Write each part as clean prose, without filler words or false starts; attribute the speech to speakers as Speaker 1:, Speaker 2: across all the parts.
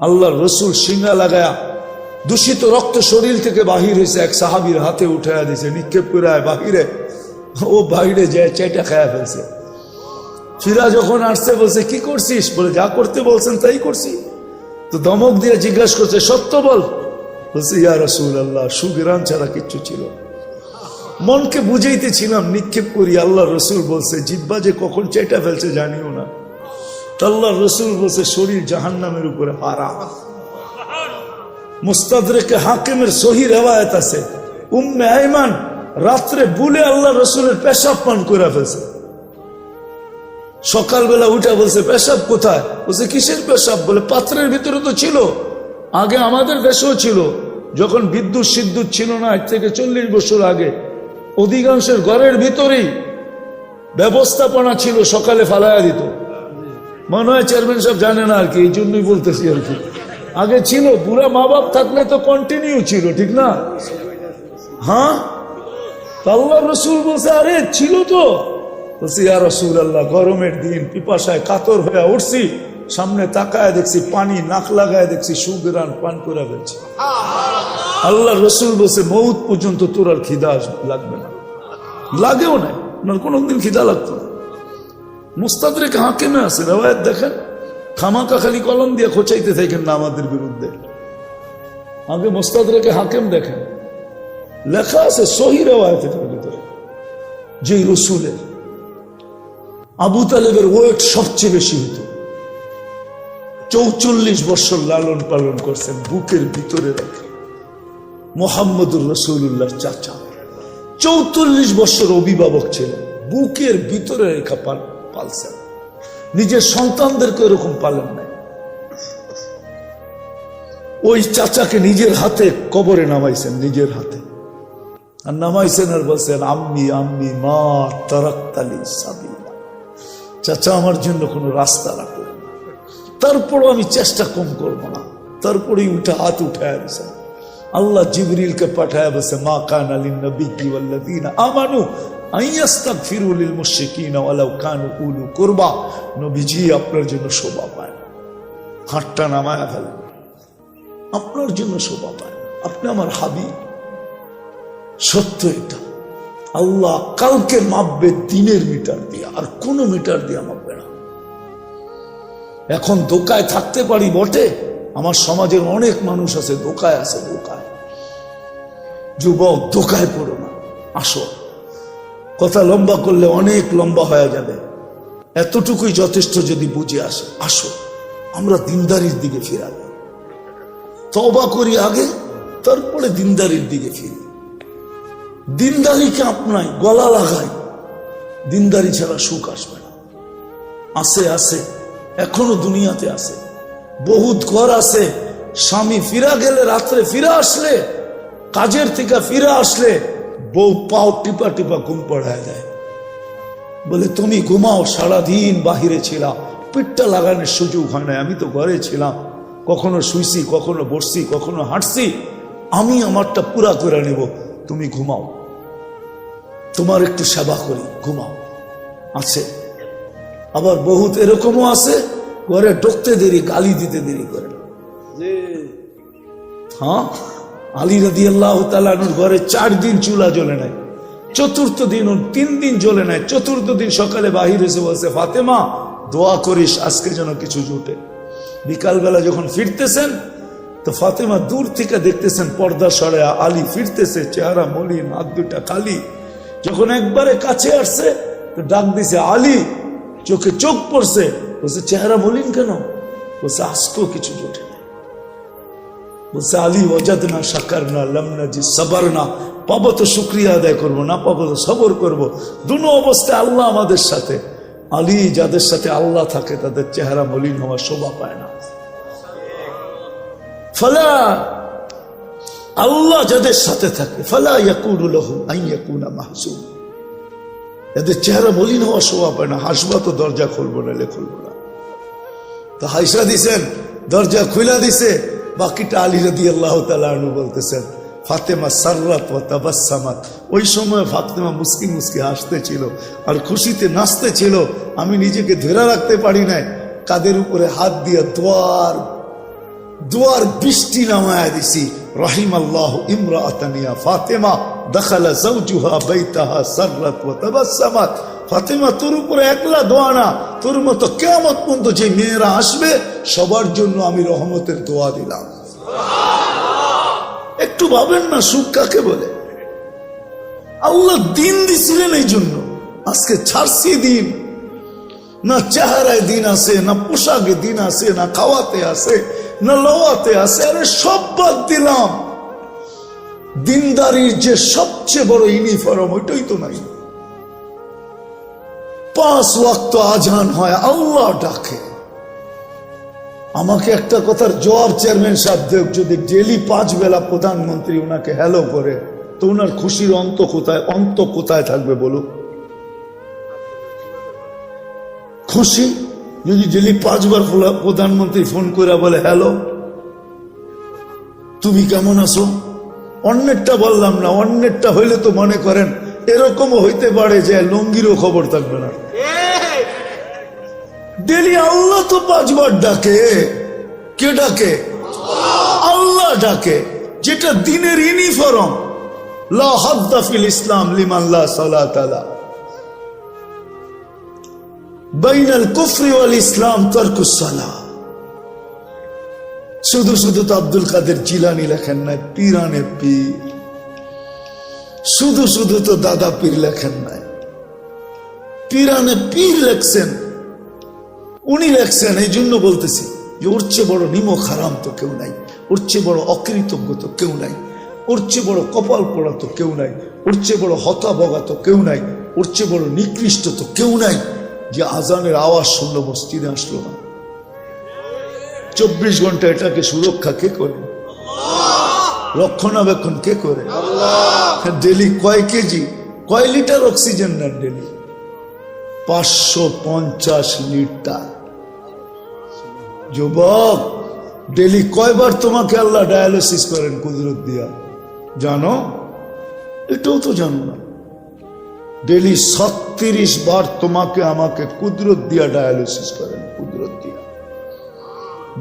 Speaker 1: আল্লাহর রসুল সিঙ্গা লাগায়া দূষিত রক্ত শরীর থেকে বাহির হয়েছে, এক সাহাবীর হাতে উঠাইয়া দিছে, নিক্ষেপ করে বাহিরে, ও বাহিরে যায় চেটা খায়া ফেলছে। ফিরা যখন আসছে বলছে কি করছিস? বলে যা করতে বলছেন তাই করছি। তো দমক দিয়ে জিজ্ঞাসা করছে সত্য বল। বলছে ইয়া রাসূলুল্লাহ, সুগরান ছাড়া কিচ্ছু ছিল। মনকে বুঝাইতেছিলাম নিক্ষেপ করি। আল্লাহ রসুল বলছে জিব্বা যে কখন চেটা ফেলছে জানিও না। আল্লাহ রসুল বলছে শরীর জাহান্নামের উপরে হারাম। মুস্তাদরেকে হাকিমের সহি রিওয়ায়াত আছে, উম্মে আইমান রাত্রে বুলে আল্লাহ রসুলের পেশাব পান করে ফেলছে। সকালবেলা উঠা বলছে পেশাব কোথায়? বলছে কিসের পেশাব? বলে পাত্রের ভিতরে তো ছিল, আগে আমাদের দেশেও ছিল, যখন বিদ্যুৎ সিদ্যুৎ ছিল না, আজ থেকে 40 বছর আগে অধিকাংশের ঘরের ভিতরেই ব্যবস্থাপনা ছিল, সকালে ফালাইয়া দিত। মনে হয় চেয়ারম্যান সাহেব জানে না আর কি, এই জন্যই বলতেছি আর কি। আগে ছিল, পুরা মা বাপ থাকলে তো কন্টিনিউ ছিল, ঠিক না? হ্যাঁ, আল্লাহ রসুল বলছে আরে ছিল তো। বলছি ইয়া রাসূলুল্লাহ, গরমের দিন পিপাসায় কাতর হয়ে উঠছি, সামনে তাকায় দেখছি পানি, নাক লাগায় দেখছি সুগরান পান করে ফেলছে। আল্লাহ রসুল বলছে মৌত পর্যন্ত তোর আর খিদা লাগবে না। লাগেও নাই, ওনার কোনদিন খিদা লাগতো না। মুস্তাদরেক হাকিমে আছে রিওয়ায়াত দেখেন, খামাকা খালি কলম দিয়ে খোঁচাইতে থাকেন না আমাদের বিরুদ্ধে। আগে মুস্তাদরেকে হাকিম দেখেন, লেখা আছে সহি রিওয়ায়াতের ভিতরে যে রসুলের আবু তালেবের ওয়েট সবচেয়ে বেশি হতো। 44 বছর লালন পালন করছেন, বুকের ভিতরে রেখে। মুহাম্মদুর রাসূলুল্লাহ চাচা 44 বছর অভিভাবক ছিলেন, বুকের ভিতরে রেখা পালছেন। নিজের সন্তানদেরকে এরকম পালেন নাই। ওই চাচাকে নিজের হাতে কবরে নামাইছেন, নিজের হাতে। আর নামাইছেন আর বলছেন আম্মি আম্মি মা তারাক্তালি সাবিলা, চাচা আমার জন্য কোনো রাস্তা রাখলেন না, তারপরও আমি চেষ্টা কম করবো না। তারপরেই উঠে হাত উঠায় দিয়েছেন। আল্লাহ জিবরিলকে পাঠায় বলছে মা কানা লিন-নবিয়্যি ওয়াল্লাযীনা আমানু আইয়াস্তাগফিরু লিল মুশরিকিনা ওয়ালাউ কানু উলু কুরবা। নবীজি আপনার জন্য শোভা পায় না, হাতটা নামায়া ফেলেন, আপনার জন্য শোভা পায় না, আপনি আমার হাবিব। সত্য এটা। আল্লাহ কালকে মাপবে দিনের মিটার দিয়ে, আর কোন মিটার দিয়ে মাপবে না। এখন ধোকায় থাকতে পারি বটে, আমার সমাজের অনেক মানুষ আছে ধোকায় আছে, ধোকায়। যুবক ধোকায় পড়ো না, আসো। কথা লম্বা করলে অনেক লম্বা হয়ে যাবে, এতটুকুই যথেষ্ট যদি বুঝে আসে। আসো আমরা দিনদারির দিকে ফিরাবো, তওবা করি আগে, তারপরে দিনদারির দিকে ফিরি। দিনদারিকে আপনাই গলা লাগাই, দিনদারি ছাড়া সুখ আসবে না। আছে আছে, এখনো দুনিয়াতে আছে, বহুত ঘর আছে। স্বামী ফিরা গেলে, রাত্রে ফিরা আসলে, কাজের থেকে ফিরে আসলে বউ পাও টিপা টিপা ঘুম পড়ায় দেয়, বলে তুমি ঘুমাও, সারাদিন বাহিরে ছিলাম, পিঠটা লাগানোর সুযোগ হয় না, আমি তো ঘরে ছিলাম, কখনো শুইছি, কখনো বসছি, কখনো হাঁটছি, আমি আমারটা পুরা করে নেব, তুমি ঘুমাও, তোমার একটু সেবা করি, ঘুমাও। আছে আবার বহুত এরকমও আছে, ঘরে ঢুকতে দেরি, গালি দিতে দেরি করে। হ্যাঁ, আলী রাদিয়াল্লাহু তাআলা আনহুর ঘরে 4 দিন চুলা জ্বলে নাই, চতুর্থ দিন 3 দিন জ্বলে নাই, চতুর্থ দিন সকালে বাহির এসে বলছে ফাতেমা দোয়া করিস আজকে যেন কিছু জুটে। বিকালবেলা যখন ফিরতেছেন তো ফাতেমা দূর থেকে দেখতেছেন পর্দা সরায়া আলী ফিরতেছে, চেহারা মলিন, হাত দুটা খালি। যখন একবারে কাছে আসছে তো ডাক দিছে আলী, চোখে চোখ পড়ছে, বলছে চেহারা মলিন কেন? বলছে আজকেও কিছু জুটে না। বলছে আলী ওয়াজাদনা শাকারনা লাম নাজি সাবারনা, পাবো তো শুকরিয়া আদায় করবো, না পাবো তো সবর করবো। দুনো অবস্থায় আল্লাহ আমাদের সাথে। আলী যাদের সাথে আল্লাহ থাকে তাদের চেহারা মলিন হওয়ার শোভা পায় না। ফালা, আল্লাহ যাদের সাথে থাকে, ফালা ইয়াকুনু লাহু আন ইয়াকুনা মাহজুন, এদের চেহারা মলিন হওয়ার শোভা পায় না। হাসবা তো দরজা খুলবো না, খুলবো না। তো হাইসা দিছেন, দরজা খুলা দিছে, বাকিটা আলী রাদিয়াল্লাহু তাআলা আনহু বলতেছেন ফাতেমা সাররাত ওয়া তাবাসসামাত। ওই সময় ফাতেমা মুস্কি মুস্কি হাসতে ছিল আর খুশিতে নাচতে ছিল। আমি নিজেকে ধরে রাখতে পারি নাই, কাদের উপরে হাত দিয়ে দোয়ার দুয়ার বৃষ্টি নামায়া দিছি। রাহিমাল্লাহু ইমরাআতান ইয়া ফাতেমা দাখালা যাওজুহা বাইতাহা সাররাত ওয়া তাবাসসামাত। ফাতেমা, তোর উপরে একলা দোয়া না, তোর মতো কিয়ামত পর্যন্ত যে মেয়েরা আসবে সবার জন্য আমি রহমতের দোয়া দিলাম। একটু ভাবেন না সুখ কাকে বলে। আল্লাহ দিন দিছিলেন এই জন্য। আজকে ছাড়ছি দিন, না চেহারায় দিন আছে, না পোশাকে দিন আছে, না খাওয়াতে আছে, না লওয়াতে আছে। আরে সব বাদ দিলাম। দিনদারির যে সবচেয়ে বড় ইউনিফর্ম ওইটাই তো নাই। 5 ওয়াক্ত আজান হয়, আল্লাহ ডাকে। আমাকে একটা কথার জবাব চেয়ারম্যান সাহেব দেব, যদি ডেলি 5 বেলা প্রধানমন্ত্রী ওনাকে হ্যালো করে তো ওনার খুশির অন্ত কোথায় থাকবে বলুন? খুশি যদি ডেলি 5 বার প্রধানমন্ত্রী ফোন করে বলে হ্যালো তুমি কেমন আছো, অন্যেরটা বললাম না, অন্যেরটা হইলে তো মনে করেন এরকমও হইতে পারে যে লঙ্গিরও খবর থাকবে না। ডেলি আল্লাহ তো 5 বার ডাকে। কে ডাকে? আল্লাহ ডাকে, যেটা দিনের ইউনিফর্ম। লা হাদ্দা ফিল ইসলাম লিমান লা সালাতা লা। বাইনাল কুফরি ওয়াল ইসলাম তারকুস সালাহ। শুধু শুধু তো আব্দুল কাদের জিলানী লেখেন নাই, পীরানে পীর। শুধু শুধু তো দাদা পীর লেখেন নাই, পীরানে পীর লেখছেন। উনি লেখছেন, এই জন্য বলতেছি যে ওর চেয়ে বড় নিমক হারাম তো কেউ নাই, ওর চেয়ে বড় অকৃতজ্ঞ তো কেউ নাই, ওর চেয়ে বড় কপাল পোড়া তো কেউ নাই, ওর চেয়ে বড় হতাবগা তো কেউ নাই, ওর চেয়ে বড় নিকৃষ্ট তো কেউ নাই যে আজানের আওয়াজ শুনলো মসজিদে আসলো না। 24 ঘন্টা এটাকে সুরক্ষা কে করে? রক্ষণাবেক্ষণ কে করে? ডেলি কয় কেজি, কয় লিটার অক্সিজেন নেন ডেলি? 550 লিটার। যুবক, ডেলি কয়বার তোমাকে আল্লাহ ডায়ালিসিস করেন কুদরত দিয়া জানো? এটাও তো জানো না। ডেলি 36 বার তোমাকে আমাকে কুদরত দিয়া ডায়ালিসিস করেন, কুদরত দিয়া।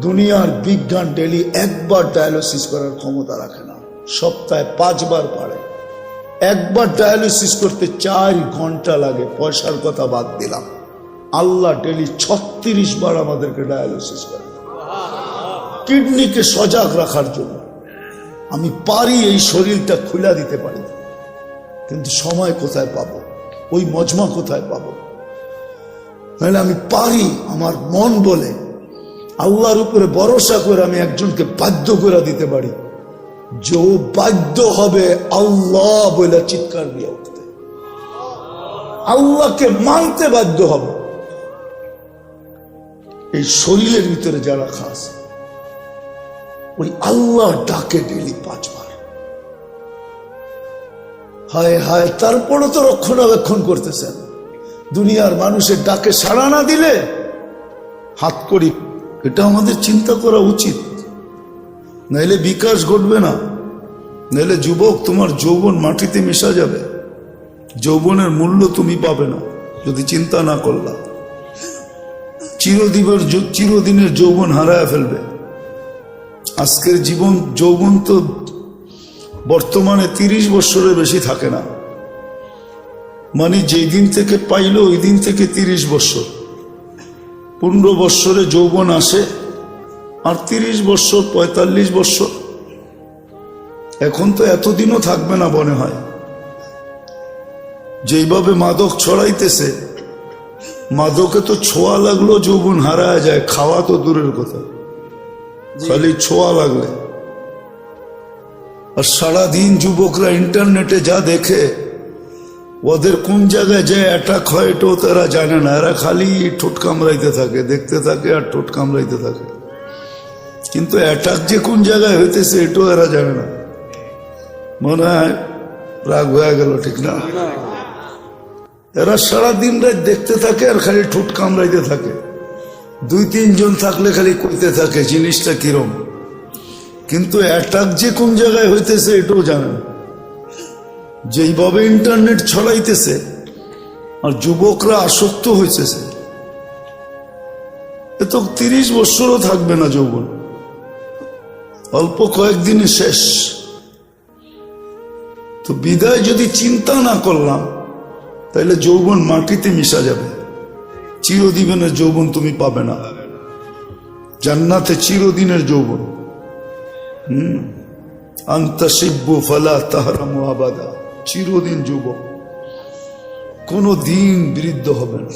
Speaker 1: দুনিয়ার বিজ্ঞান ডেলি 1 বার ডায়ালিসিস করার ক্ষমতা রাখে না, সপ্তাহে 5 বার পারে। 1 বার ডায়ালিসিস করতে 4 ঘন্টা লাগে, পয়সার কথা বাদ দিলাম। আল্লাহ ডেলি 36 বার আমাদেরকে ডায়ালিসিস করে কিডনিকে সজাগ রাখার জন্য। আমি পারি এই শরীরটা খুলে দিতে পারি, কিন্তু সময় কোথায় পাবো, ওই মজমা কোথায় পাবো? নাহলে আমি পারি, আমার মন বলে আল্লাহর উপরে ভরসা করে আমি একজনকে বাধ্য করে দিতে পারি যে ও বাধ্য হবে আল্লাহ বলে চিৎকার দিয়ে উঠতে, আল্লাহকে মানতে বাধ্য হবে। এই শরীরের ভিতরে যারা খাস ওই আল্লাহ ডাকে ডেলি 5 বার। হায় হায়, তারপরও তো রক্ষণাবেক্ষণ করতেছেন। দুনিয়ার মানুষের ডাকে সাড়া না দিলে হাত করি, এটা আমাদের চিন্তা করা উচিত। নাইলে বিকাশ ঘটবে না, নাইলে যুবক তোমার যৌবন মাটিতে মিশা যাবে, যৌবনের মূল্য তুমি পাবে না যদি চিন্তা না করলা। চিরদিনের যৌবন হারায় ফেলবে। আজকের যৌবন তো বর্তমানে 30 বছরের বেশি থাকে না, মানে যেই দিন থেকে পাইলো ওই দিন থেকে 30 বছর। 15 বছরে যৌবন আসে, আর 30 বছর 45 বছর। এখন তো এতদিনও থাকবে না মনে হয়। যেইভাবে মাদক ছড়াইতেছে, মাদকে তো ছোঁয়া লাগলো যৌবন হারায় যায়, খাওয়া তো দূরের কথা, খালি ছোঁয়া লাগলে। আর সারাদিন যুবকরা ইন্টারনেটে যা দেখে, ওদের কোন জায়গায় যে অ্যাটাক হয় এটাও তারা জানে না। এরা খালি ঠোঁট কামড়াইতে থাকে, দেখতে থাকে আর ঠোঁট কামড়াইতে থাকে, কিন্তু অ্যাটাক যে কোন জায়গায় হইতেছে এটাও এরা জানে না। মনে হয় রাগ হয়ে গেল, ঠিক না? এরা সারাদিন রাত দেখতে থাকে আর খালি ঠোঁট কামড়াইতে থাকে। 2-3 জন থাকলে খালি কইতে থাকে জিনিসটা কিরম, কিন্তু অ্যাটাক যে কোন জায়গায় হইতেছে এটাও জানে না। যেইভাবে ইন্টারনেট ছড়াইতেছে আর যুবকরা আসক্ত হইতেছে, এ তো 30 বছরও থাকবে না যৌবন। অল্প কয়েকদিনে শেষ। তো বিদায় যদি চিন্তা না করলাম, তাহলে যৌবন মাটিতে মিশা যাবে। চিরদিনের যৌবন তুমি পাবে না জান্নাতে, চিরদিনের যৌবন। আনতা শিব্বু ফালা তাহরামু আবাদা, চিরদিন যুবক, কোন দিন বৃদ্ধ হবে না।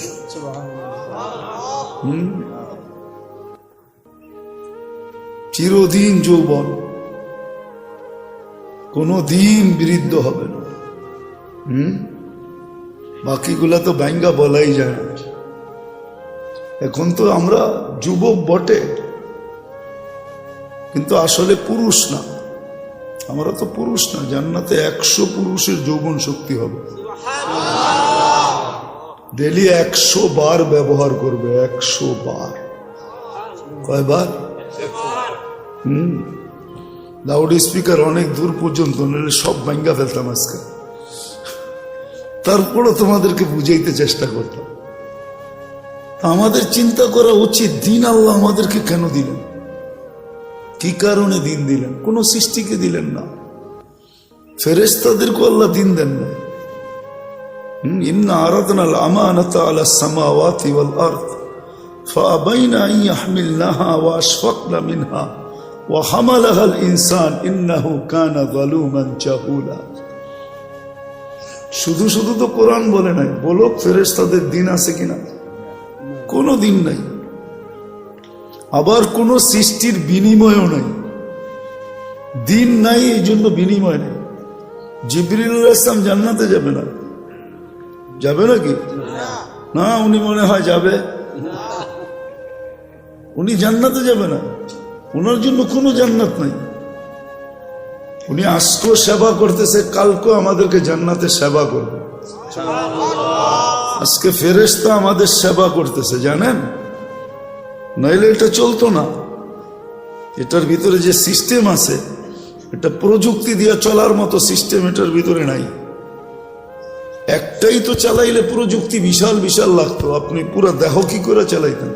Speaker 1: চিরদিন যৌবন, কোন দিন বৃদ্ধ হবে না। বাকিগুলা তো ব্যাঙ্গা বলাই যায় না। এখন তো আমরা যুবক বটে, কিন্তু আসলে পুরুষ না। আমরা তো পুরুষ না। জান্নাতে 100 পুরুষের যৌবন শক্তি হবে। ডেলি 100 বার ব্যবহার করবে। 100 বার। কয়বার? লাউড স্পিকার অনেক দূর পর্যন্ত, নইলে সব ভাঙ্গা ফেলতাম আজকে। তারপরও তোমাদেরকে বুঝাইতে চেষ্টা করতাম। আমাদের চিন্তা করা উচিত, দিন আল্লাহ আমাদেরকে কেন দিলেন, কি কারণে দিন দিলেন? কোন সৃষ্টিকে দিলেন না, ফেরেশতাদেরকে আল্লাহ দিন দেন না। ইন্না আরাদনাল আমানাতা আলাস সামাওয়াতি ওয়াল আরদ ফাআবাইনা আন ইয়াহমিলনাহা ওয়া আশফাকনা মিনহা ওয়া হামালাহাল ইনসান ইন্নাহু কানা যালুমান জাহুলা। শুধু শুধু তো কোরআন বলে নাই, বলো ফেরেশতাদের দিন আছে কিনা? কোনো দিন নাই। আবার কোন সৃষ্টির বিনিময়ও নাই। দিন নাই, এই জন্য বিনিময় নেই। জিবরিল আলাইহিস সালাম জান্নাতে যাবে না? যাবে নাকি? না, উনি মনে হয় যাবে। উনি জান্নাতে যাবে না, ওনার জন্য কোনো জান্নাত নাই। উনি আজকেও সেবা করতেছে, কালকেও আমাদেরকে জান্নাতে সেবা করবে। আজকে ফেরেশতা আমাদের সেবা করতেছে, জানেন? নাইলে এটা চলতো না। এটার ভিতরে যে সিস্টেম আছে, এটা প্রযুক্তি দিয়ে চলার মতো সিস্টেম এটার ভিতরে নাই। একটাই তো চালাইলে প্রযুক্তি বিশাল বিশাল লাগতো, আপনি পুরো দেহ কি করে চালাইতেন?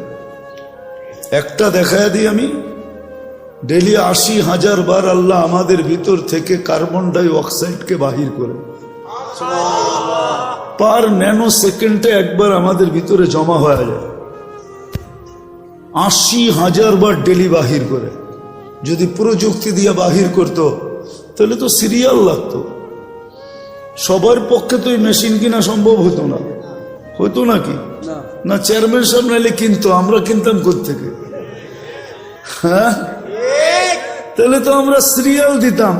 Speaker 1: একটা দেখায় দিই আমি, ডেলি 80,000 বার আল্লাহ আমাদের ভিতর থেকে কার্বন ডাই অক্সাইডকে বাহির করে, পার ন্যানো সেকেন্ডে একবার আমাদের ভিতরে জমা হয়ে যায়। 80,000 বার ডেলি বাহির করে। যদি প্রযুক্তি দিয়ে বাহির করতো তাহলে তো সিরিয়াল লাগতো। সবার পক্ষে তো এই মেশিন কিনা সম্ভব হতো না। হতো নাকি? না, চেয়ারম্যান সাহেব নাইলে কিনতো, আমরা কিনতাম কোত্থেকে? হ্যাঁ, তাহলে তো আমরা সিরিয়াল দিতাম,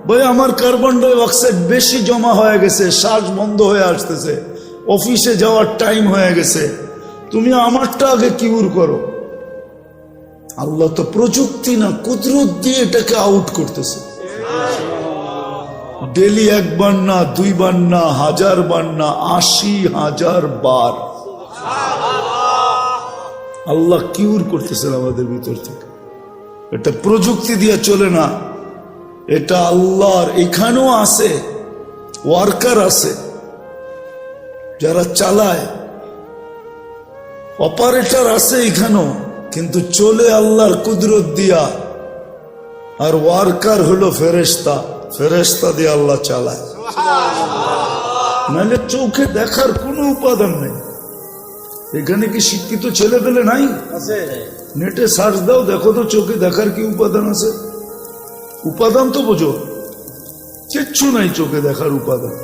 Speaker 1: ভাই আমার কার্বন ডাই অক্সাইড বেশি জমা হয়ে গেছে, শ্বাস বন্ধ হয়ে আসতেছে, অফিসে যাওয়ার টাইম হয়ে গেছে, তুমি আমারটা আগে কিউর করো। আল্লাহ তো প্রযুক্তি না, কুদরত দিয়ে এটাকে আউট করতেছে। ডেলি একবার না, দুইবার না, 1000 বার না, 80,000 বার আল্লাহ কিউর করতেছেন আমাদের ভিতর থেকে। এটা প্রযুক্তি দিয়ে চলে না, এটা আল্লাহর। এখানেও আছে ওয়ার্কার, আছে যারা চালায়, অপারেটর আছে এখানেও, কিন্তু চলে আল্লাহর কুদরত দিয়া। আর ওয়ার্কার হলো ফেরেশতা, ফেরেশতা দিয়ে আল্লাহ চালায়। নাহলে চোখে দেখার কোনো উপাদান নেই। এখানে কি শিক্ষিত ছেলে পেলে নাই? নেটে সার্চ দাও, দেখো তো চোখে দেখার কি উপাদান আছে। উপাদান তো বোঝো, কিচ্ছু নাই চোখে দেখার উপাদান।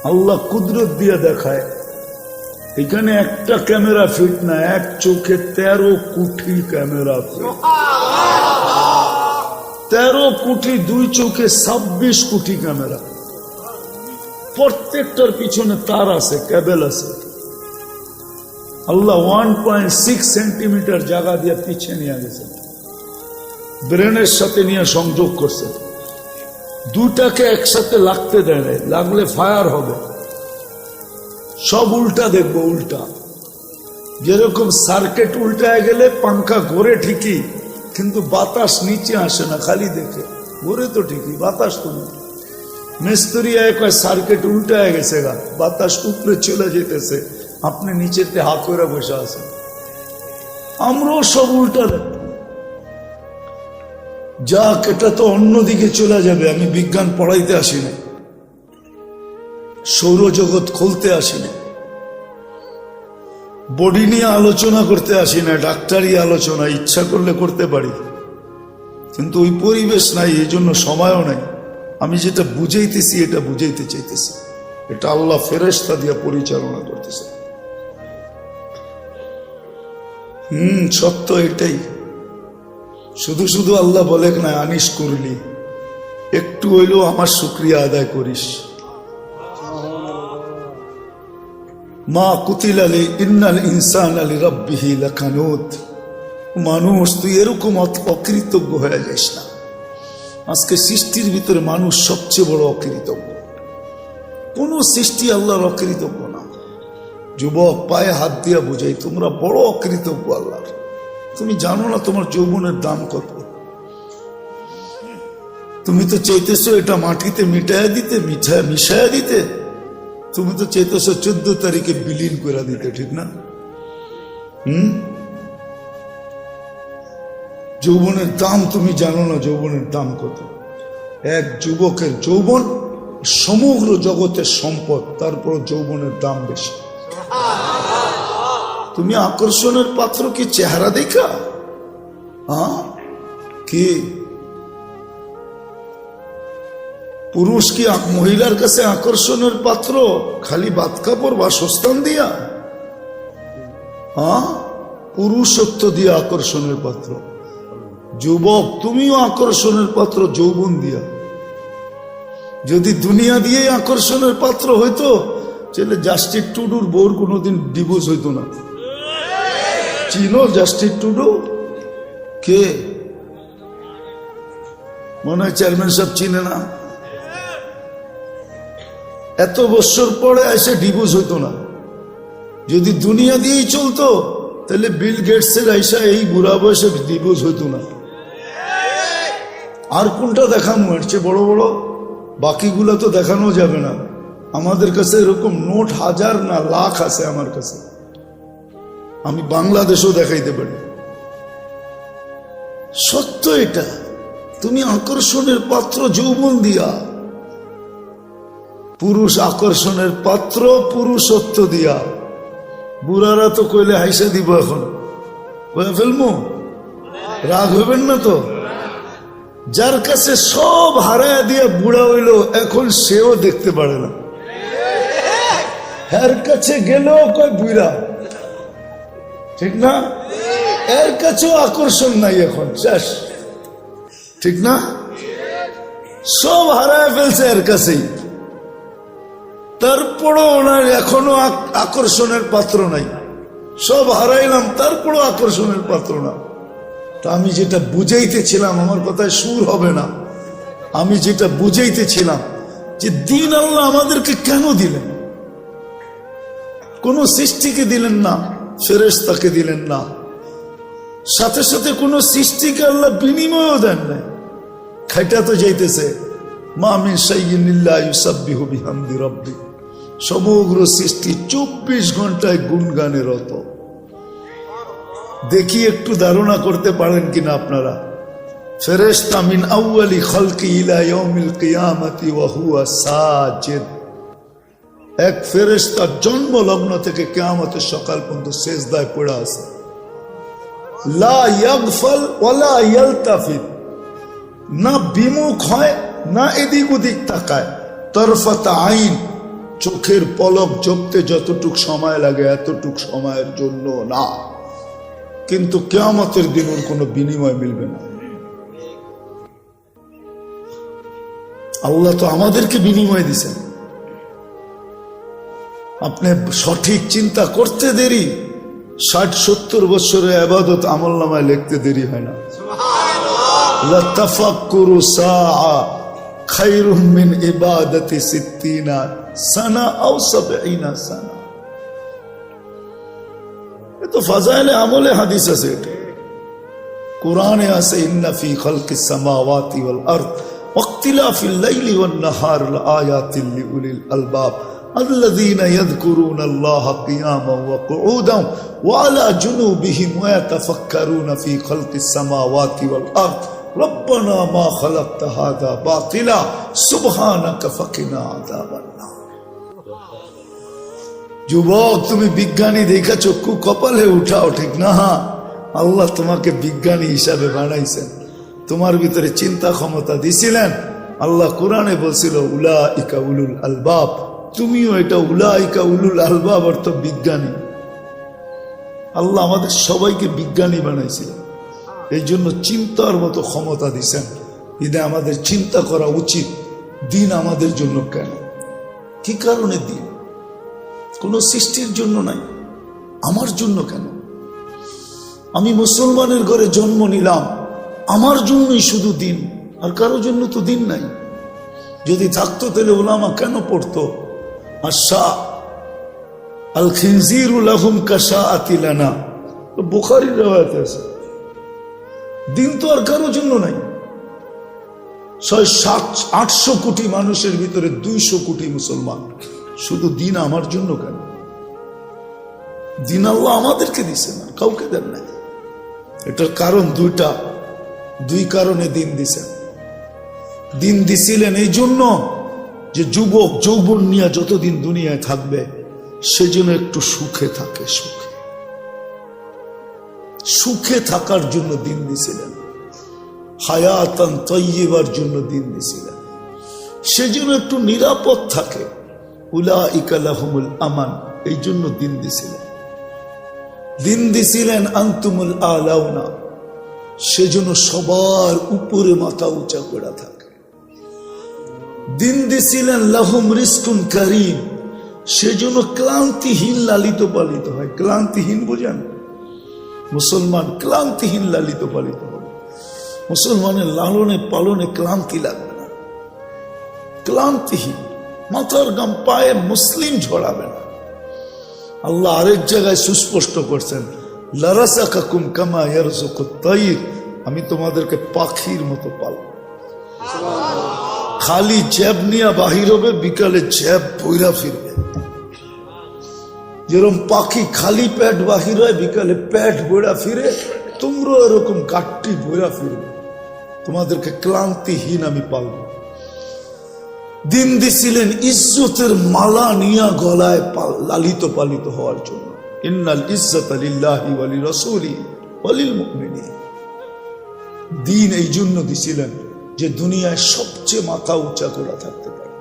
Speaker 1: আল্লাহ কুদরত দিয়ে দেখায়। এখানে একটা ক্যামেরা ফিট না, এক চোখে 13 কোটি ক্যামেরা ফিট। 13 কোটি, 2 চোখে 26 কোটি ক্যামেরা। প্রত্যেকটার পিছনে তার আছে, কেবল আছে। আল্লাহ 1.6 সেন্টিমিটার জায়গা দিয়ে পিছিয়ে নিয়ে গেছে, ব্রেনের সাথে নিয়ে সংযোগ করছে। দুটাকে একসাথে লাগতে দেয় নাই, লাগলে ফায়ার হবে। সব উল্টা দেখবো, উল্টা। যেরকম সার্কিট উল্টায় গেলে পাঙ্খা ঘোরে ঠিকই, কিন্তু বাতাস নিচে আসে না, খালি দেখে। ঘোরে তো ঠিকই, বাতাস তো নেই। মিস্ত্রি কয় সার্কিট উল্টায় গেছে গা, বাতাস উপরে চলে যেতেছে, আপনি নিচেতে হাত করে বসে আছেন। আমরাও সব উল্টা দেখতাম। যাক, এটা তো অন্যদিকে চলে যাবে। আমি বিজ্ঞান পড়াইতে আসি না, সৌরজগৎ খুলতে আসি না, বডি নিয়ে আলোচনা করতে আসি না, ডাক্তারি আলোচনা ইচ্ছা করলে করতে পারি, কিন্তু ওই পরিবেশ নাই, এই জন্য সময়ও নাই। আমি যেটা বুঝাইতেছি এটা বুঝাইতে চাইতেছি, এটা আল্লাহ ফেরেশতা দিয়ে পরিচালনা করতেছে। সত্য এটাই। শুধু শুধু আল্লাহ বলে না আনিস করলি, একটু হইলেও আমার শুকরিয়া আদায় করিস। মা কুতিল আলী ইন্নাল ইনসান আলী রাব্বিহি লাকানুত। মানুষ, তুই এরকম অকৃতজ্ঞ হয়ে যাস না। আজকে সৃষ্টির ভিতরে মানুষ সবচেয়ে বড় অকৃতজ্ঞ। কোন সৃষ্টি আল্লাহর অকৃতজ্ঞ না। যুবক, পায়ে হাত দিয়া বুঝাই, তোমরা বড় অকৃতজ্ঞ আল্লাহর। তুমি জানো না তোমার যৌবনের দাম কত। তুমি তো চাইতেছো এটা মাটিতে মিটাইয়া দিতে, মিশাইয়া দিতে। তুমি তো চাইতেছো 14 তারিখে বিলীন করে দিতে, ঠিক না? যৌবনের দাম তুমি জানো না, যৌবনের দাম কত। এক যুবকের যৌবন সমগ্র জগতের সম্পদ, তারপর যৌবনের দাম বেশি। তুমি আকর্ষণের পাত্র কি চেহারা দেখা? কি পুরুষ কি মহিলার কাছে আকর্ষণের পাত্র খালি বাত কাপড় বাসস্থান দিয়া? পুরুষত্ব দিয়ে আকর্ষণের পাত্র। যুবক, তুমিও আকর্ষণের পাত্র যৌবন দিয়া। যদি দুনিয়া দিয়ে আকর্ষণের পাত্র হইতো, তাহলে জাস্টিস টুডুর বউর কোনোদিন ডিভোর্স হইতো না। চিনো জাস্টিস টুডু? কে? মনে হয় চেয়ারম্যান সাহেব চিনে না। এত বছর পরে এসে ডিভোর্স হইতো না। যদি দুনিয়া দিয়েই চলতো, তাহলে বিল গেটসের আইসা এই বুড়া বয়সে ডিভোর্স হইতো না। আর কোনটা দেখানো হচ্ছে বড় বড়? বাকিগুলো তো দেখানো যাবে না। আমাদের কাছে এরকম নোট হাজার না লাখ আছে আমার কাছে, আমি বাংলাদেশও দেখাইতে পারি। সত্য এটা। তুমি আকর্ষণের পাত্র যৌবন দিয়া, পুরুষ আকর্ষণের পাত্র পুরুষত্ব দিয়া। বুড়ারা তো কইলে হাইসা দিব, এখন কয়ে ফেলবো, রাগ হইবেন না তো। যার কাছে সব হারায় দিয়ে বুড়া হইল, এখন সেও দেখতে পারে না। এর কাছে গেলেও কয় বুড়া, ঠিক না? এর কাছেও আকর্ষণ নাই এখন, শেষ, ঠিক না? সব হারায় ফেলছে এর কাছেই, তারপরও ওনার এখনো আকর্ষণের পাত্র নাই। সব হারাইলাম, তারপরও আকর্ষণের পাত্র না। তা আমি যেটা বুঝাইতেছিলাম, আমার কথায় সুর হবে না, আমি যেটা বুঝাইতেছিলাম যে দিন আল্লাহ আমাদেরকে কেন দিলেন? কোন সৃষ্টিকে দিলেন না, ফেরেশতাকে দিলেন না, সাথে সাথে কোন সৃষ্টিকে আল্লাহ বিনিময়ও দেন নাই। খাইটা তো যাইতেছে, মা মিন শাইইন ইল্লা ইউসাব্বিহু বিহামদি রাব্বি। সমগ্র সৃষ্টি 24 ঘন্টায় গুণগানে রত। দেখি একটু ধারণা করতে পারেন কিনা আপনারা। ফেরেশতা মিন আউয়ালি খালকি ইলা ইয়াউমিল কিয়ামতি ওয়া হুয়া সাজিদ। এক ফেরেশতা জন্ম লগ্ন থেকে কিয়ামতের সকাল পর্যন্ত সিজদায় পড়ে আছে। লা ইয়াগফাল ওয়ালা ইয়ালতাফিত, না বিমুখ হয় না এদিক ওদিক তাকায়। তরফাত আইন, চোখের পলক জপতে যতটুক সময় লাগে এতটুক সময়ের জন্য না। কিন্তু কিয়ামতের দিন ওর কোনো বিনিময় মিলবে না। আল্লাহ তো আমাদেরকে বিনিময় দিছেন। আপনি সঠিক চিন্তা করতে দেরি, 60-70 বছরের ইবাদত আমলনামায় লিখতে দেরি হয় না। লা তাফাক্কুরু সাআ খায়রুম মিন ইবাদাতি 60 সানা আও 70 সানা। তো ফাজাইলে আমলে হাদিস আছে, কোরআনে আছে, ইন্না ফি খালকিস সামাওয়াতি ওয়াল আরদ ওয়াখতিলাফিল লাইলি ওয়ান নাহার লাআয়াতিন লিউলিল আলবাব الذين يذكرون الله قياما وقعودا وعلى جنوبهم ويتفكرون في خلق السماوات والأرض রব্বানা মা খালাকতা হাযা বাতিলা সুবহানাকা ফাকিনা আযাবান নার। যুবক, তুমি বিজ্ঞানী দেখা চক্ষু কপালে উঠাও, ঠিক না? আল্লাহ তোমাকে বিজ্ঞানী হিসাবে বানাইছেন, তোমার ভিতরে চিন্তা ক্ষমতা দিছিলেন। আল্লাহ কোরআনে বলছিল উলাইকা উলুল আলবাব, তুমিও এটা উলাইকা উলুল আলবাব অর্থ বিজ্ঞানী। আল্লাহ আমাদের সবাইকে বিজ্ঞানী বানাইছিলেন, এই জন্য চিন্তার মতো ক্ষমতা দিছেন। ঈদে আমাদের চিন্তা করা উচিত, দিন আমাদের জন্য কেন, কি কারণে দিন? কোন সৃষ্টির জন্য নাই, আমার জন্য কেন? আমি মুসলমানের ঘরে জন্ম নিলাম, আমার জন্যই শুধু দিন, আর কারোর জন্য তো দিন নাই। যদি থাকতো তাহলে উলামা কেন পড়তো? আশা আল খিনজিরু লাহুম কাশাআতি লানা, বুখারীর riwayate আছে। দিন তো আর কারোর জন্য নাই। 600-800 কোটি মানুষের ভিতরে 200 কোটি মুসলমান, শুধু দিন আমার জন্য কেন? দিন আল্লাহ আমাদেরকে দিছে না, কাউকে দেন নাই। এটার কারণ দুইটা, দুই কারণে দিন দিছেন। দিন দিছিলেন এই জন্য যে যুবক যৌবন নিয়ে যতদিন দুনিয়ায় থাকবে সেজন্য একটু সুখে থাকে, সুখে সুখে থাকার জন্য দিন দিছিলেন, হায়াতান তাইয়্যিবার জন্য দিন দিছিলেন, সেজন্য একটু নিরাপদ থাকে, উলাইকা লাহুমুল আমান, এই জন্য দিন দিছিলেন। দিন দিছিলেন আনতুমুল আলাউনা, সেজন্য সবার উপরে মাথা উঁচা করে থাকে। দিন দিছিলেন লাহুম রিজকুন কারীম, সেজন্য ক্লান্তিহীন লালিত পালিত হয়। ক্লান্তিহীন বোঝেন? মুসলমান ক্লান্তিহীন লালিত পালিত হবে। মুসলমানের লালনে পালনে ক্লান্তি লাগবে না, ক্লান্তিহীন, মাথার গাম পায়ে মুসলিম ঝরাবে না। আল্লাহ আরেক জায়গায় সুস্পষ্ট করছেন, লারাসাকাকুম কামা ইয়ারযুকুত তাইর, আমি তোমাদেরকে পাখির মতো পালব। খালি জ্যাব নিয়ে বাহির হবে, বিকালে জ্যাব বইরা ফিরবে। যেরকম পাখি খালি পেট বাহির হয়, বিকালে পেট বইরা ফিরে, তোমরা এরকম গাঠটি বইরা ফিরবে। তোমাদেরকে ক্লান্তিহীন আমি পালব। দিন দিছিলেন ইজ্জতের মালা নিয়া গলায় লালিত পালিত হওয়ার জন্য। ইন্নাল ইজ্জাতা লিল্লাহি ওয়া লিরাসূলিহি ওয়া লিল মুমিনিন। দিন এই জন্য দিছিলেন যে দুনিয়ায় সবচেয়ে মাথা উঁচা করে থাকতে পারে,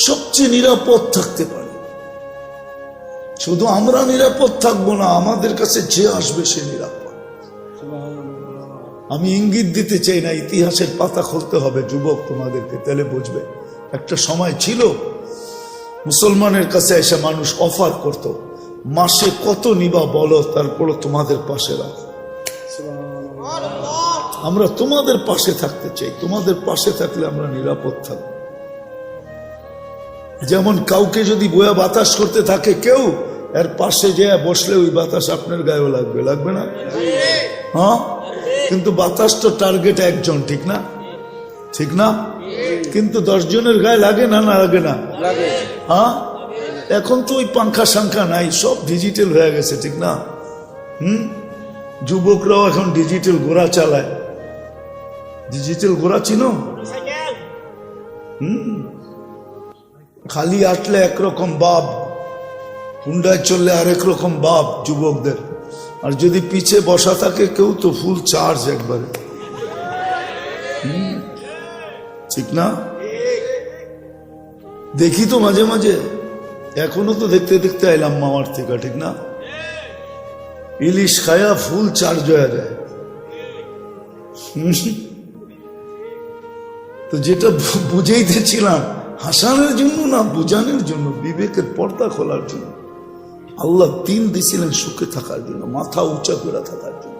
Speaker 1: সবচেয়ে নিরাপদ থাকতে পারে। শুধু আমরা নিরাপদ থাকবো না, আমাদের কাছে যে আসবে সে নিরাপদ। আমি ইঙ্গিত দিতে চাই না, ইতিহাসের পাতা খুলতে হবে যুবক তোমাদেরকে, তাহলে বুঝবে। একটা সময় ছিল মুসলমানের কাছে এসে মানুষ অফার করত, মাসে কত নিবা বলো, তারপরও তোমাদের পাশে রাখো। আমরা তোমাদের পাশে থাকতে চাই, তোমাদের পাশে থাকলে আমরা নিরাপদ থাকবো। যেমন কাউকে যদি বয়া বাতাস করতে থাকে কেউ, এর পাশে যে বসলে ওই বাতাস আপনার গায়েও লাগবে, লাগবে না? হ্যাঁ, কিন্তু বাতাস তো টার্গেট একজন, ঠিক না? ঠিক না? কিন্তু 10 জনের গায়ে লাগে না, না লাগে না? হ্যাঁ, এখন তো ওই পাংখা সাংখা নাই, সব ডিজিটাল হয়ে গেছে, ঠিক না? যুবকরাও এখন ডিজিটাল ঘোড়া চালায়। ডিজিটাল ঘোড়া চিনো? খালি আটলে একরকম বাপ, হুন্ডায় চললে আরেক রকম বাপ যুবকদের, আর যদি পিছে বসা থাকে কেউ তো ফুল চার্জ একবারে, ঠিক না? দেখি তো মাঝে মাঝে, এখনো তো দেখতে দেখতে আইলাম মামার থেকে, ঠিক না? ইলিশ খায়া ফুল চার্জ হয়ে যায়। তো যেটা বুঝাইতেছিলাম, হাসানোর জন্য না, বুঝানোর জন্য, বিবেকের পর্দা খোলার জন্য। আল্লাহ দিন দিছিলেন সুখে থাকার জন্য, মাথা উঁচা করে থাকার জন্য।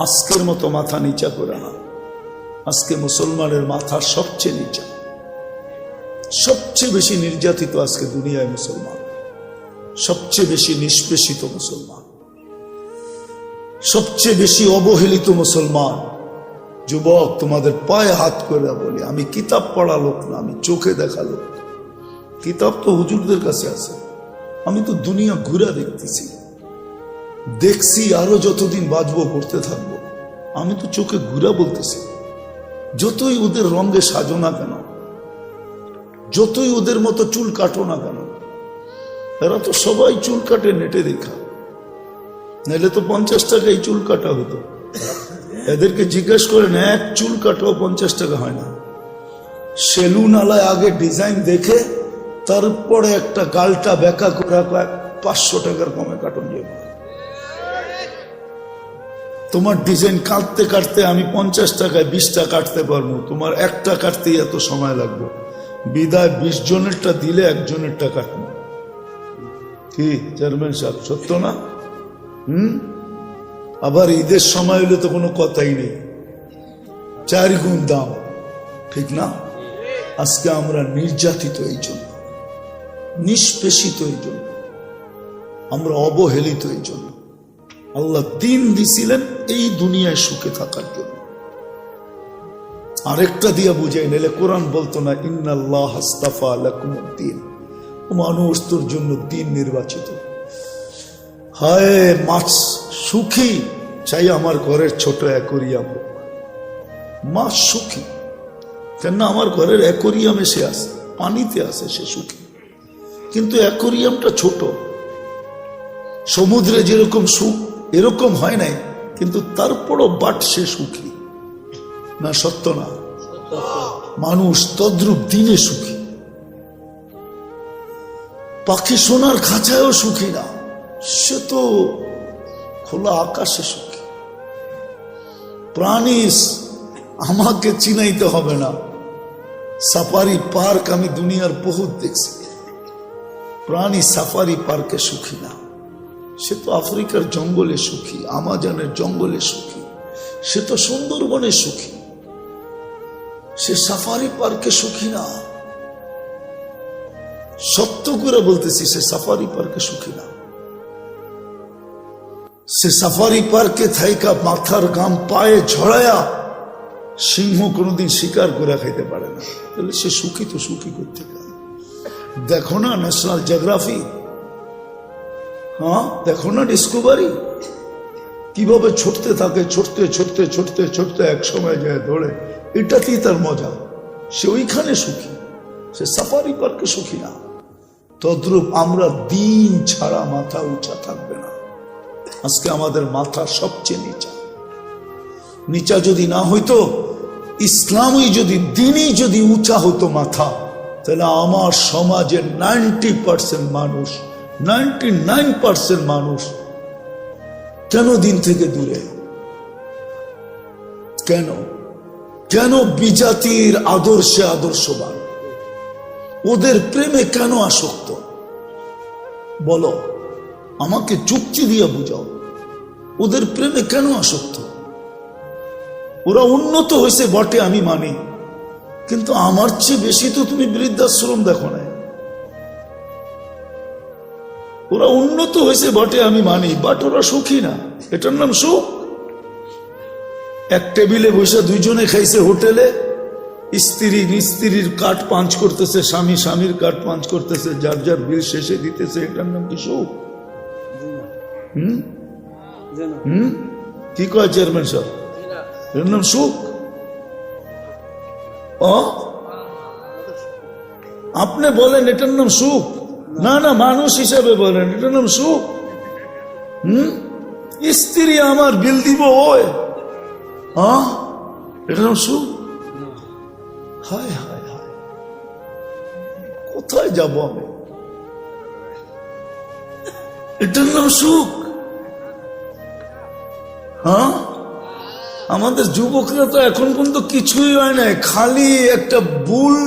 Speaker 1: আজকের মতো মাথা নিচা করে না। আজকে মুসলমানের মাথা সবচেয়ে নিচা, সবচেয়ে বেশি নির্যাতিত আজকে দুনিয়ায় মুসলমান, সবচেয়ে বেশি নিষ্পেষিত মুসলমান, সবচেয়ে বেশি অবহেলিত মুসলমান। যুবক, তোমাদের পায়ে হাত করে বলি, আমি কিতাব পড়া লোক না, আমি চোখে দেখা লোক। কিতাব তো হুজুরদের কাছে আছে, আমি তো দুনিয়া ঘুরে দেখতেছি। দেখছি আরো যতদিন বাঁচবো করতে থাকবো। আমি তো চোখে ঘুরা বলতেছি, যতই ওদের রঙে সাজো না কেন, যতই ওদের মতো চুল কাটো না কেন, এরা তো সবাই চুল কাটে নেটে দেখা, নাহলে তো 50 টাকায় চুল কাটা হতো। এদেরকে জিজ্ঞেস করেন, এক চুল কাটাও 50 টাকা হয় না। সেলুন আলায় আগে ডিজাইন দেখে তারপরে একটা গালটা বেঁকা করে 500 টাকার কমে কাটন যাবে। তোমার ডিজাইন কাটতে কাটতে আমি 50 টাকায় 20টা কাটতে পারবো, তোমার একটা কাটতেই এত সময় লাগবে। বিদায় 20 জনেরটা দিলে একজনেরটা কাটবো। কি চেয়ারম্যান সাহেব, সত্য না? আবার ঈদের সময় হলে তো কোনো কথাই নেই, 4 গুণ দাম, ঠিক না? আজকে আমরা নির্যাতিত এই জন্য, নিষ্পেষিত এই জন্য, আমরা অবহেলিত এই জন্য। আল্লাহ দিন দিছিলেন এই দুনিয়ায় সুখে থাকার জন্য। আরেকটা দিয়া বুঝাই, নাহলে কোরআন বলতো না ইন্নাল্লাহ আস্তাফা লাকুমুদ্দিন, মানুষ তোর জন্য দিন নির্বাচিত। হায় মাছ সুখী চাই আমার ঘরের ছোট অ্যাকোরিয়াম হোক। মাছ সুখী কেন? আমার ঘরের অ্যাকোরিয়ামে সে আছে, পানিতে আছে, সে সুখী। কিন্তু অ্যাকোরিয়ামটা ছোট। সমুদ্রে যেরকম সুখ এরকম হয় নাই, কিন্তু তারপরও বাট সে সুখী না? সত্য না? মানুষ তদ্রূপ দিনে সুখী। পাখি সোনার খাঁচায়ও সুখী না, সে তো খোলা আকাশে সুখী। প্রাণী আমাকে চিনাইতে হবে না, সাফারি পার্ক আমি দুনিয়ার বহুত দেখছি। প্রাণী সাফারি পার্কে সুখী না, সে তো আফ্রিকার জঙ্গলে সুখী, আমাজনের জঙ্গলে সুখী, সে তো সুন্দরবনে সুখী, সে সাফারি পার্কে সুখী না। সত্য করে বলতেছি, সে সাফারি পার্কে সুখী না। সে সাফারি পার্কে থাইকা মাথার গাম পায়ে ঝড়ায়া সিংহ কোনোদিন শিকার করে খাইতে পারে না, তাহলে সে সুখী তো সুখী করতে পারে। দেখো না ন্যাশনাল জিওগ্রাফি, হ্যাঁ দেখো না ডিসকভারি, কিভাবে ছুটতে থাকে, ছুটতে ছুটতে ছুটতে ছুটতে এক সময় যায় ধরে। এটাতেই তার মজা, সে ওইখানে সুখী, সে সাফারি পার্কে সুখী না। তদ্রূপ আমরা দিন ছাড়া মাথা উঁচা থাকবে না। আজকে আমাদের মাথা সবচেয়ে নিচা। নিচা যদি না হইতো, ইসলামই যদি, দিনই যদি উঁচা হতো মাথা, তাহলে আমার সমাজের 90% মানুষ, 99% মানুষ কেন দিন থেকে দূরে? কেন? কেন বিজাতির আদর্শে আদর্শবান? ওদের প্রেমে কেন আসক্ত? বলো, আমাকে যুক্তি দিয়ে বুঝাও, ওদের প্রেমে কেন আসক্ত? ওরা উন্নত হয়েছে বটে, আমি মানি, কিন্তু আমার চেয়ে বেশি তো তুমি বৃদ্ধাশ্রম দেখো না। ওরা উন্নত হয়েছে বটে, আমি মানি, বাট ওরা সুখী না। এটার নাম সুখ? এক টেবিলে বসে দুইজনে খাইছে হোটেলে, স্ত্রী স্ত্রীর কাঠ পাঞ্চ করতেছে, স্বামী স্বামীর কাঠ পাঞ্চ করতেছে, যার যার বিল শেষে দিতেছে, এটার নাম কি সুখ? কি কয় চেয়ারম্যান সাহেব, এর নাম সুখ? আপনি বলেন এটার নাম সুখ? না না, মানুষ হিসাবে বলেন এটার নাম সুখ? স্ত্রী আমার বিল দিব, ওই এটার নাম সুখ? হায় হায় হায়, কোথায় যাব আমি? এটার নাম সুখ? হ্যাঁ, আমাদের যুবকরা তো এখন পর্যন্ত কিছুই হয় নাই, খালি একটা বুল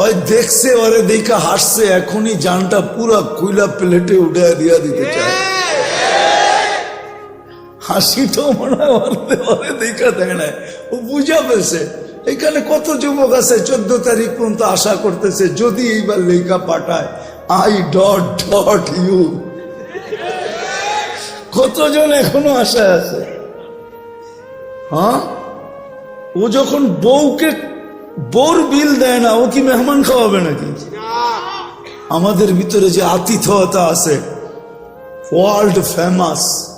Speaker 1: ওই দেখছে, ওরে দেখা হাসছে, এখনই জানটা পুরা কুইলা প্লেটে উঠে দিয়া দিতে চায়। হাসিটাও মনে হয় ওরে দেখা দেয় না, ও বুঝা পেয়েছে। এখানে কত যুবক আছে 14 তারিখ পর্যন্ত আশা করতেছে যদি এইবার লেখা পাঠায় I.U। কতজন এখনো আশায় আছে? হ্যাঁ, ও যখন বউকে বোর বিল দেয় না, ও কি মেহমান খাওয়াবে নাকি? আমাদের ভিতরে যে আতিথ্যতা আছে, ওয়ার্ল্ড ফেমাস